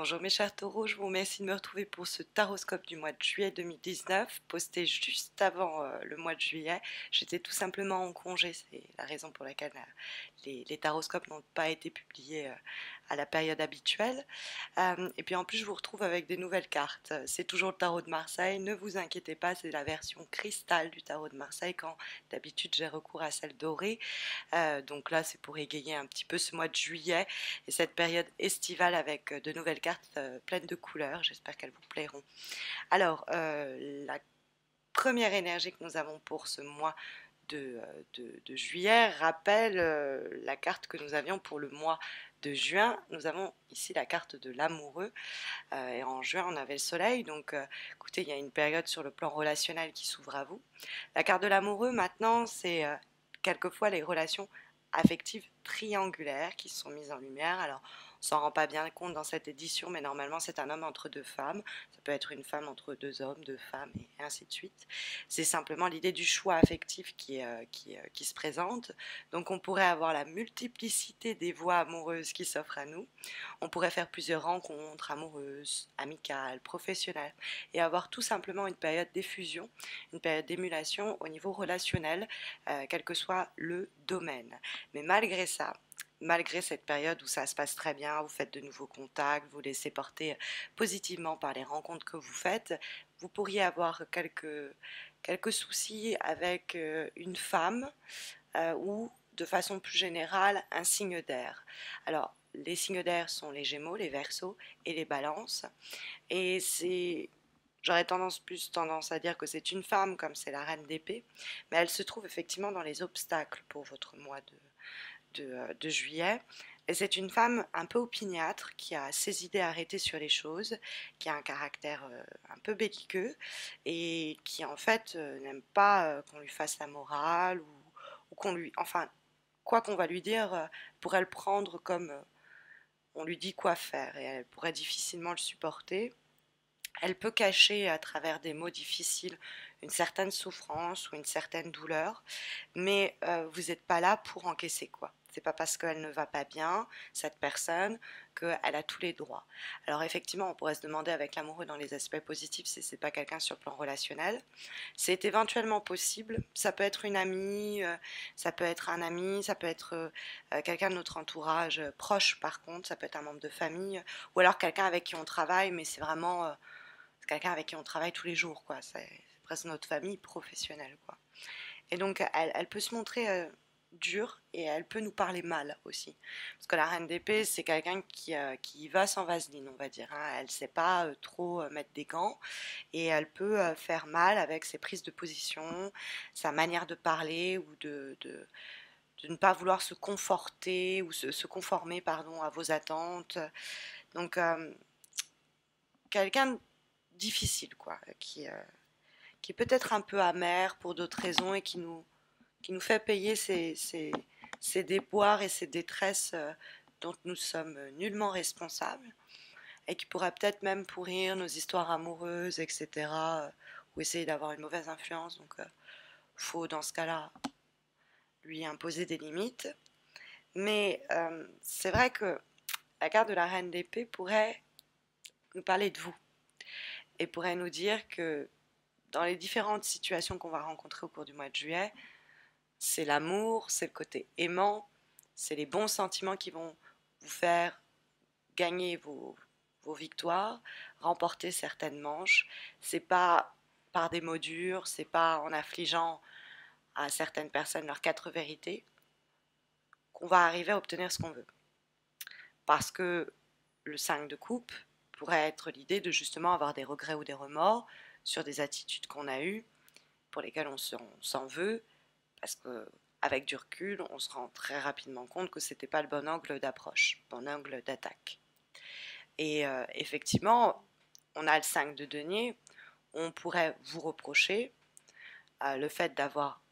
Bonjour mes chers taureaux, je vous remercie de me retrouver pour ce taroscope du mois de juillet 2019, posté juste avant le mois de juillet. J'étais tout simplement en congé, c'est la raison pour laquelle les taroscopes n'ont pas été publiés à la période habituelle. Et puis en plus je vous retrouve avec des nouvelles cartes. C'est toujours le tarot de Marseille, ne vous inquiétez pas, c'est la version cristal du tarot de Marseille quand d'habitude j'ai recours à celle dorée. Donc là c'est pour égayer un petit peu ce mois de juillet et cette période estivale avec de nouvelles cartes pleines de couleurs. J'espère qu'elles vous plairont. Alors, la première énergie que nous avons pour ce mois de juillet rappelle la carte que nous avions pour le mois de juin. Nous avons ici la carte de l'amoureux et en juin on avait le soleil, donc écoutez, il y a une période sur le plan relationnel qui s'ouvre à vous. La carte de l'amoureux maintenant, c'est quelquefois les relations affectives triangulaires qui sont mises en lumière. Alors, on s'en rend pas bien compte dans cette édition, mais normalement c'est un homme entre deux femmes. Ça peut être une femme entre deux hommes, deux femmes, et ainsi de suite. C'est simplement l'idée du choix affectif qui se présente. Donc on pourrait avoir la multiplicité des voies amoureuses qui s'offrent à nous. On pourrait faire plusieurs rencontres amoureuses, amicales, professionnelles, et avoir tout simplement une période d'effusion, une période d'émulation au niveau relationnel, quel que soit le domaine. Mais malgré ça, malgré cette période où ça se passe très bien, vous faites de nouveaux contacts, vous laissez porter positivement par les rencontres que vous faites, vous pourriez avoir quelques soucis avec une femme ou de façon plus générale un signe d'air. Alors les signes d'air sont les Gémeaux, les Verseaux et les Balances, et j'aurais plus tendance à dire que c'est une femme, comme c'est la reine d'épée, mais elle se trouve effectivement dans les obstacles pour votre mois de juillet. Et c'est une femme un peu opiniâtre, qui a ses idées arrêtées sur les choses, qui a un caractère un peu belliqueux, et qui en fait n'aime pas qu'on lui fasse la morale, ou qu'on lui... Enfin, quoi qu'on va lui dire, pourrait le prendre comme on lui dit quoi faire, et elle pourrait difficilement le supporter. Elle peut cacher à travers des mots difficiles une certaine souffrance ou une certaine douleur, mais vous n'êtes pas là pour encaisser quoi. C'est pas parce qu'elle ne va pas bien, cette personne, qu'elle a tous les droits. Alors effectivement, on pourrait se demander avec l'amoureux dans les aspects positifs si c'est pas quelqu'un sur le plan relationnel. C'est éventuellement possible. Ça peut être une amie, ça peut être un ami, ça peut être quelqu'un de notre entourage proche par contre, ça peut être un membre de famille, ou alors quelqu'un avec qui on travaille, mais c'est vraiment c'est quelqu'un avec qui on travaille tous les jours, quoi. C'est presque notre famille professionnelle, quoi. Et donc, elle peut se montrer dure et elle peut nous parler mal aussi. Parce que la reine d'épée, c'est quelqu'un qui va sans vaseline, on va dire, hein. Elle ne sait pas trop mettre des gants et elle peut faire mal avec ses prises de position, sa manière de parler ou de ne pas vouloir se conforter ou se conformer, pardon, à vos attentes. Donc, quelqu'un difficile, quoi, qui est peut-être un peu amer pour d'autres raisons et qui nous fait payer ces déboires et ces détresses dont nous sommes nullement responsables et qui pourrait peut-être même pourrir nos histoires amoureuses, etc. Ou essayer d'avoir une mauvaise influence. Donc, faut dans ce cas-là lui imposer des limites. Mais c'est vrai que la carte de la reine d'épée pourrait nous parler de vous et pourrait nous dire que dans les différentes situations qu'on va rencontrer au cours du mois de juillet, c'est l'amour, c'est le côté aimant, c'est les bons sentiments qui vont vous faire gagner vos victoires, remporter certaines manches. C'est pas par des mots durs, c'est pas en affligeant à certaines personnes leurs quatre vérités qu'on va arriver à obtenir ce qu'on veut. Parce que le 5 de coupe pourrait être l'idée de justement avoir des regrets ou des remords sur des attitudes qu'on a eues, pour lesquelles on s'en veut, parce que avec du recul, on se rend très rapidement compte que c'était pas le bon angle d'approche, bon angle d'attaque. Et effectivement, on a le 5 de denier, on pourrait vous reprocher le fait d'avoir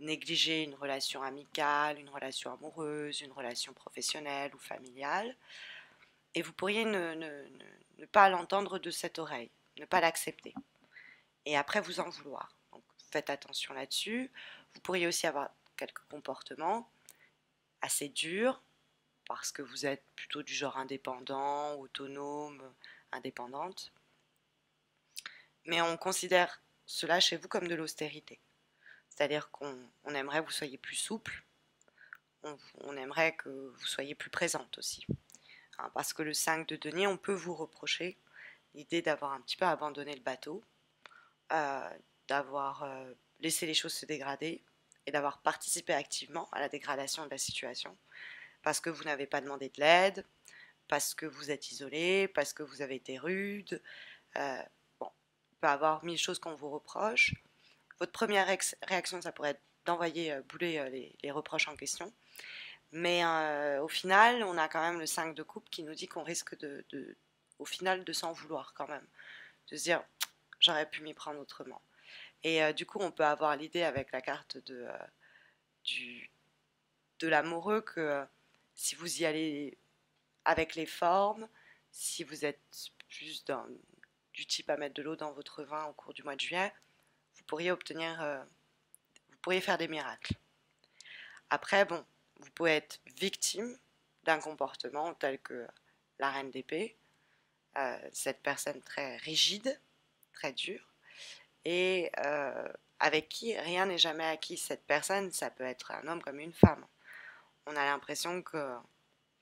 négligé une relation amicale, une relation amoureuse, une relation professionnelle ou familiale, et vous pourriez ne pas l'entendre de cette oreille, ne pas l'accepter, et après vous en vouloir. Donc faites attention là-dessus. Vous pourriez aussi avoir quelques comportements assez durs, parce que vous êtes plutôt du genre indépendant, autonome, indépendante. Mais on considère cela chez vous comme de l'austérité. C'est-à-dire qu'on aimerait que vous soyez plus souple, on aimerait que vous soyez plus présente aussi. Hein, parce que le 5 de denier, on peut vous reprocher l'idée d'avoir un petit peu abandonné le bateau, d'avoir laissé les choses se dégrader et d'avoir participé activement à la dégradation de la situation parce que vous n'avez pas demandé de l'aide, parce que vous êtes isolé, parce que vous avez été rude. Bon, il peut y avoir mille choses qu'on vous reproche. Votre première réaction, ça pourrait être d'envoyer bouler les reproches en question. Mais au final, on a quand même le 5 de coupe qui nous dit qu'on risque au final de s'en vouloir quand même. De se dire, j'aurais pu m'y prendre autrement. Et du coup, on peut avoir l'idée avec la carte de l'amoureux que si vous y allez avec les formes, si vous êtes plus du type à mettre de l'eau dans votre vin au cours du mois de juillet, vous pourriez vous pourriez faire des miracles. Après, bon, vous pouvez être victime d'un comportement tel que la reine d'épée, cette personne très rigide, très dure, et avec qui rien n'est jamais acquis. Cette personne, ça peut être un homme comme une femme. On a l'impression que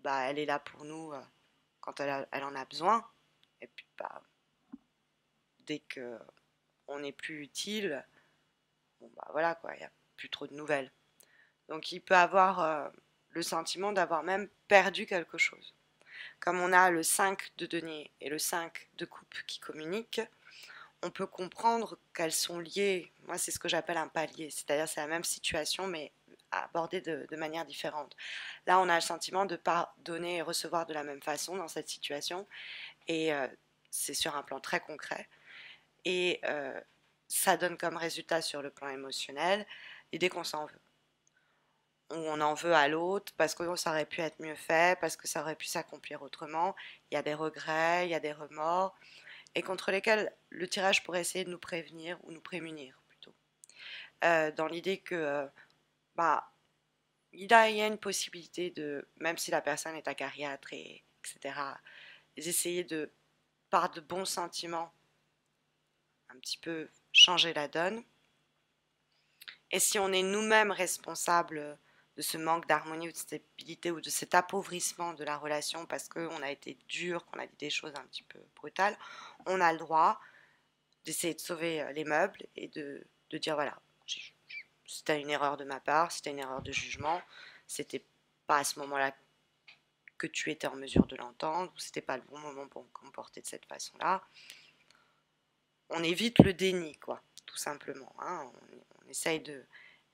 elle est là pour nous quand elle en a besoin, et puis dès que on n'est plus utile, bon voilà quoi, il n'y a plus trop de nouvelles. Donc il peut avoir le sentiment d'avoir même perdu quelque chose. Comme on a le 5 de denier et le 5 de coupe qui communiquent, on peut comprendre qu'elles sont liées. Moi, c'est ce que j'appelle un palier, c'est-à-dire c'est la même situation, mais abordée de manière différente. Là, on a le sentiment de ne pas donner et recevoir de la même façon dans cette situation, et c'est sur un plan très concret. Et ça donne comme résultat sur le plan émotionnel l'idée qu'on s'en veut. Ou on en veut à l'autre parce que ça aurait pu être mieux fait, parce que ça aurait pu s'accomplir autrement. Il y a des regrets, il y a des remords, et contre lesquels le tirage pourrait essayer de nous prévenir ou nous prémunir plutôt. Dans l'idée que il y a une possibilité de, même si la personne est acariâtre, etc., d'essayer par de bons sentiments, un petit peu changer la donne. Et si on est nous-mêmes responsables de ce manque d'harmonie ou de stabilité ou de cet appauvrissement de la relation parce qu'on a été dur, qu'on a dit des choses un petit peu brutales, on a le droit d'essayer de sauver les meubles et de dire voilà, c'était une erreur de ma part, c'était une erreur de jugement, c'était pas à ce moment-là que tu étais en mesure de l'entendre, ou c'était pas le bon moment pour me comporter de cette façon-là. On évite le déni, quoi, tout simplement. Hein. On essaye de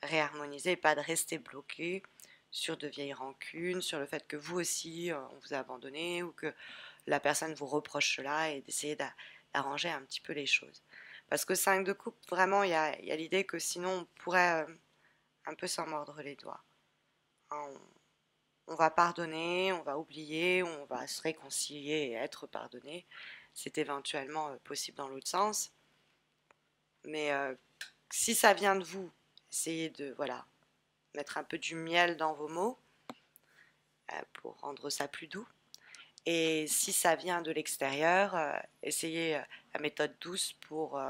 réharmoniser et pas de rester bloqué sur de vieilles rancunes, sur le fait que vous aussi, on vous a abandonné ou que la personne vous reproche cela et d'essayer d'arranger un petit peu les choses. Parce que 5 de coupe, vraiment, il y a l'idée que sinon on pourrait un peu s'en mordre les doigts. Hein, on va pardonner, on va oublier, on va se réconcilier et être pardonné. C'est éventuellement possible dans l'autre sens. Mais si ça vient de vous, essayez de mettre un peu du miel dans vos mots pour rendre ça plus doux. Et si ça vient de l'extérieur, essayez la méthode douce pour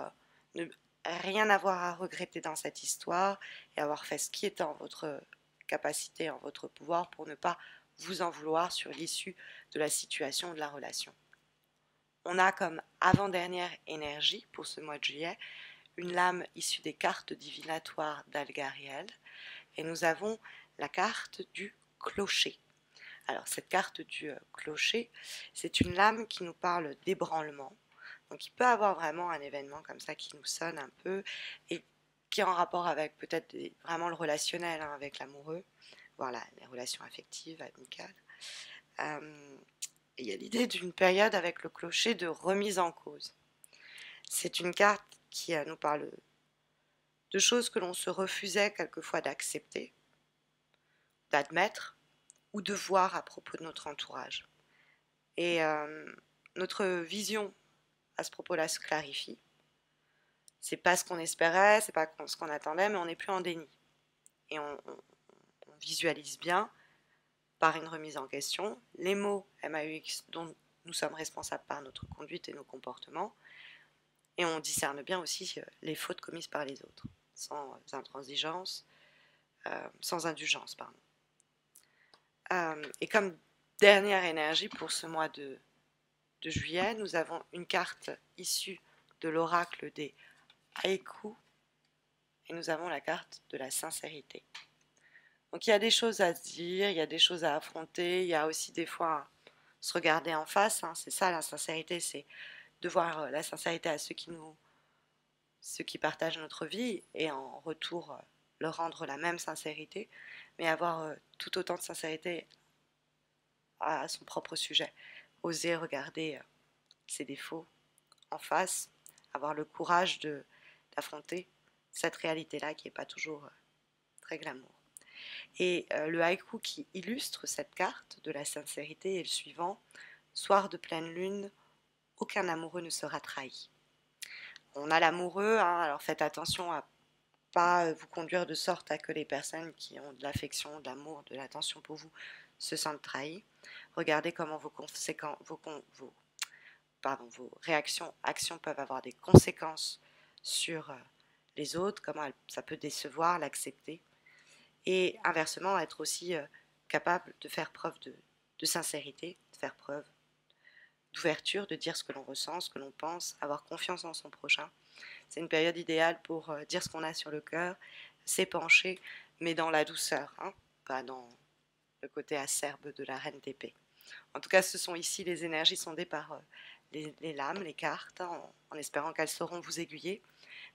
ne rien avoir à regretter dans cette histoire et avoir fait ce qui était en votre capacité, en votre pouvoir pour ne pas vous en vouloir sur l'issue de la situation ou de la relation. On a comme avant-dernière énergie pour ce mois de juillet une lame issue des cartes divinatoires d'Algariel et nous avons la carte du clocher. Alors cette carte du clocher, c'est une lame qui nous parle d'ébranlement. Donc il peut avoir vraiment un événement comme ça qui nous sonne un peu et qui est en rapport avec peut-être vraiment le relationnel avec l'amoureux, voilà, les relations affectives, amicales. Et il y a l'idée d'une période avec le clocher de remise en cause. C'est une carte qui nous parle de choses que l'on se refusait quelquefois d'accepter, d'admettre ou de voir à propos de notre entourage. Et notre vision à ce propos-là se clarifie. C'est pas ce qu'on espérait, c'est pas ce qu'on attendait, mais on n'est plus en déni. Et on visualise bien par une remise en question, les mots MAUX dont nous sommes responsables par notre conduite et nos comportements, et on discerne bien aussi les fautes commises par les autres, sans intransigeance, sans indulgence, pardon. Et comme dernière énergie pour ce mois de juillet, nous avons une carte issue de l'oracle des haïkus, et nous avons la carte de la sincérité. Donc il y a des choses à se dire, il y a des choses à affronter, il y a aussi des fois se regarder en face, hein, c'est ça la sincérité, c'est de voir la sincérité à ceux qui partagent notre vie et en retour leur rendre la même sincérité, mais avoir tout autant de sincérité à son propre sujet, oser regarder ses défauts en face, avoir le courage d'affronter cette réalité-là qui n'est pas toujours très glamour. Et le haïku qui illustre cette carte de la sincérité est le suivant: soir de pleine lune, aucun amoureux ne sera trahi. On a l'amoureux, hein, alors faites attention à pas vous conduire de sorte à que les personnes qui ont de l'affection, de l'amour, de l'attention pour vous se sentent trahies. Regardez comment vos réactions, actions peuvent avoir des conséquences sur les autres, comment ça peut décevoir, l'accepter. Et inversement, être aussi capable de faire preuve de sincérité, de faire preuve d'ouverture, de dire ce que l'on ressent, ce que l'on pense, avoir confiance en son prochain. C'est une période idéale pour dire ce qu'on a sur le cœur, s'épancher, mais dans la douceur, hein, pas dans le côté acerbe de la reine d'épée. En tout cas, ce sont ici les énergies sondées par les lames, les cartes, hein, en espérant qu'elles sauront vous aiguiller.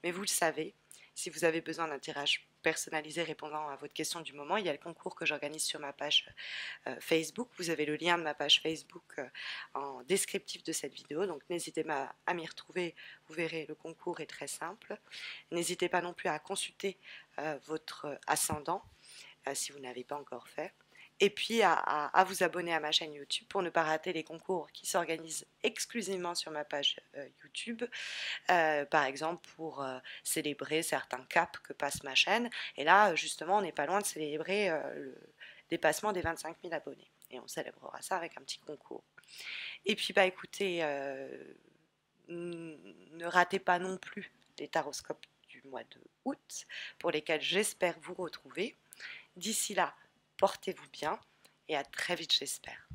Mais vous le savez, si vous avez besoin d'un tirage personnalisé répondant à votre question du moment, il y a le concours que j'organise sur ma page Facebook. Vous avez le lien de ma page Facebook en descriptif de cette vidéo, donc n'hésitez pas à m'y retrouver, vous verrez, le concours est très simple. N'hésitez pas non plus à consulter votre ascendant si vous n'avez pas encore fait. Et puis à vous abonner à ma chaîne YouTube pour ne pas rater les concours qui s'organisent exclusivement sur ma page YouTube, par exemple pour célébrer certains caps que passe ma chaîne. Et là, justement, on n'est pas loin de célébrer le dépassement des 25 000 abonnés. Et on célébrera ça avec un petit concours. Et puis, bah écoutez, ne ratez pas non plus les taroscopes du mois de août, pour lesquels j'espère vous retrouver. D'ici là, portez-vous bien et à très vite, j'espère.